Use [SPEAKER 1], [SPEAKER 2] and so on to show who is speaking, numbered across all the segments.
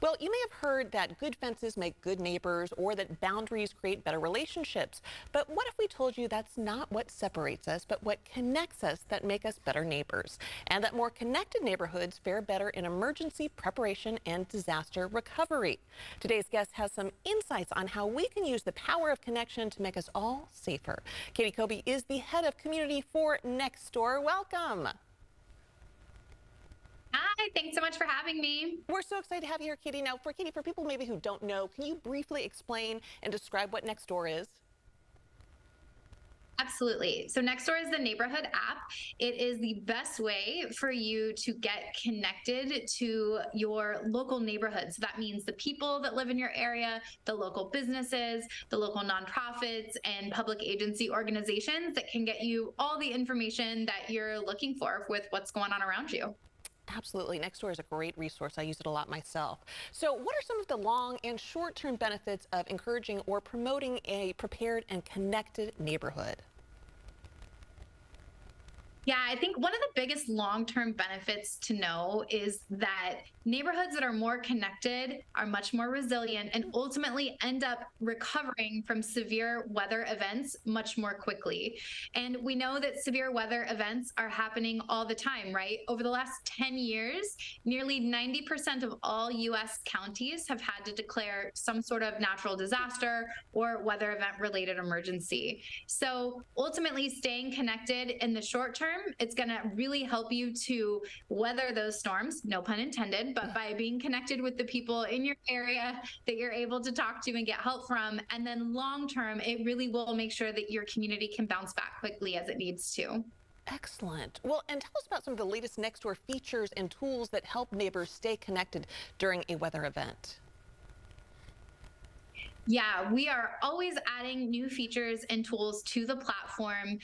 [SPEAKER 1] Well, you may have heard that good fences make good neighbors or that boundaries create better relationships. But what if we told you that's not what separates us, but what connects us that make us better neighbors? And that more connected neighborhoods fare better in emergency preparation and disaster recovery. Today's guest has some insights on how we can use the power of connection to make us all safer. Katie Kobe is the head of community for Nextdoor. Welcome.
[SPEAKER 2] Hi, thanks so much for having me.
[SPEAKER 1] We're so excited to have you here, Katie. Now, for people maybe who don't know, can you briefly explain and describe what Nextdoor is?
[SPEAKER 2] Absolutely. So Nextdoor is the neighborhood app. It is the best way for you to get connected to your local neighborhood. So that means the people that live in your area, the local businesses, the local nonprofits, and public agency organizations that can get you all the information that you're looking for with what's going on around you.
[SPEAKER 1] Absolutely. Nextdoor is a great resource. I use it a lot myself. So what are some of the long and short-term benefits of encouraging or promoting a prepared and connected neighborhood?
[SPEAKER 2] Yeah, I think one of the biggest long-term benefits to know is that neighborhoods that are more connected are much more resilient and ultimately end up recovering from severe weather events much more quickly. And we know that severe weather events are happening all the time, right? Over the last 10 years, nearly 90% of all US counties have had to declare some sort of natural disaster or weather event related emergency. So ultimately staying connected in the short term, it's going to really help you to weather those storms, no pun intended, but by being connected with the people in your area that you're able to talk to and get help from. And then long term, it really will make sure that your community can bounce back quickly as it needs to.
[SPEAKER 1] Excellent. Well, and tell us about some of the latest Nextdoor features and tools that help neighbors stay connected during a weather event.
[SPEAKER 2] Yeah, we are always adding new features and tools to the platform.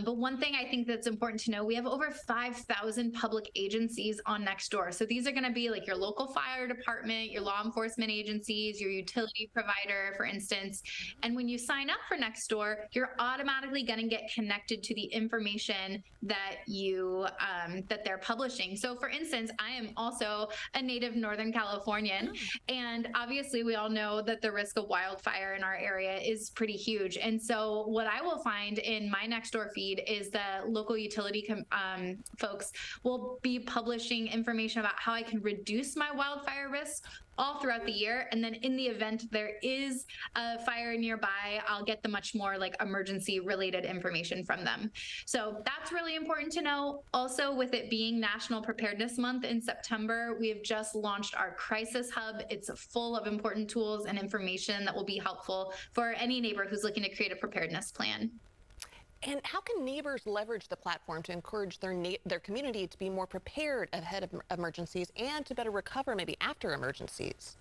[SPEAKER 2] But one thing I think that's important to know, we have over 5,000 public agencies on Nextdoor. So these are going to be like your local fire department, your law enforcement agencies, your utility provider, for instance. And when you sign up for Nextdoor, you're automatically going to get connected to the information that that they're publishing. So for instance, I am also a native Northern Californian, and obviously we all know that the risk of wildfire in our area is pretty huge. And so what I will find in my Nextdoor feed is the local utility folks will be publishing information about how I can reduce my wildfire risk all throughout the year. And then in the event there is a fire nearby, I'll get the much more like emergency related information from them. So that's really important to know. Also, with it being National Preparedness Month in September, we have just launched our Crisis Hub. It's full of important tools and information that will be helpful for any neighbor who's looking to create a preparedness plan.
[SPEAKER 1] And how can neighbors leverage the platform to encourage their community to be more prepared ahead of emergencies and to better recover maybe after emergencies?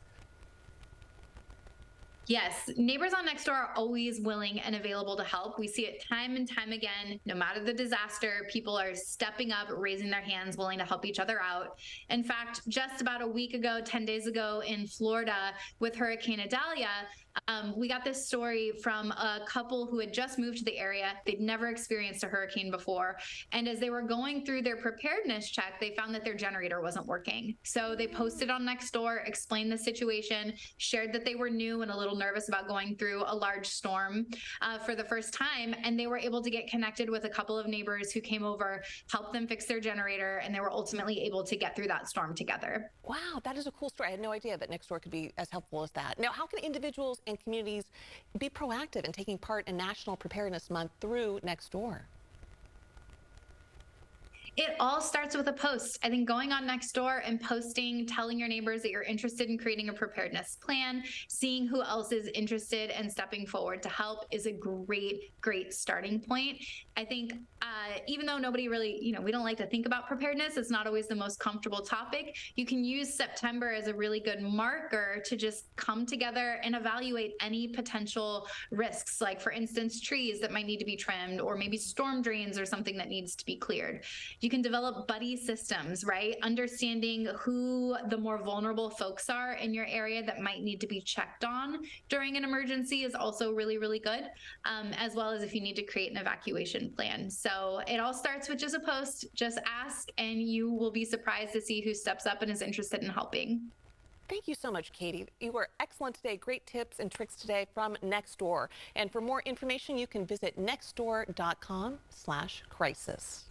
[SPEAKER 2] Yes, neighbors on Nextdoor are always willing and available to help. We see it time and time again. No matter the disaster, people are stepping up, raising their hands, willing to help each other out. In fact, just about a week ago, 10 days ago in Florida with Hurricane Idalia, we got this story from a couple who had just moved to the area. They'd never experienced a hurricane before. And as they were going through their preparedness check, they found that their generator wasn't working. So they posted on Nextdoor, explained the situation, shared that they were new and a little nervous about going through a large storm for the first time. And they were able to get connected with a couple of neighbors who came over, helped them fix their generator, and they were ultimately able to get through that storm together.
[SPEAKER 1] Wow, that is a cool story. I had no idea that Nextdoor could be as helpful as that. Now, how can individuals and communities be proactive in taking part in National Preparedness Month through Nextdoor?
[SPEAKER 2] It all starts with a post. I think going on Nextdoor and posting, telling your neighbors that you're interested in creating a preparedness plan, seeing who else is interested and stepping forward to help is a great starting point. I think even though nobody really, we don't like to think about preparedness, it's not always the most comfortable topic. You can use September as a really good marker to just come together and evaluate any potential risks, like for instance, trees that might need to be trimmed, or maybe storm drains or something that needs to be cleared. You can develop buddy systems, right? Understanding who the more vulnerable folks are in your area that might need to be checked on during an emergency is also really good, as well as if you need to create an evacuation plan. So it all starts with just a post, just ask, and you will be surprised to see who steps up and is interested in helping.
[SPEAKER 1] Thank you so much, Katie. You were excellent today. Great tips and tricks today from Nextdoor. And for more information, you can visit nextdoor.com/crisis.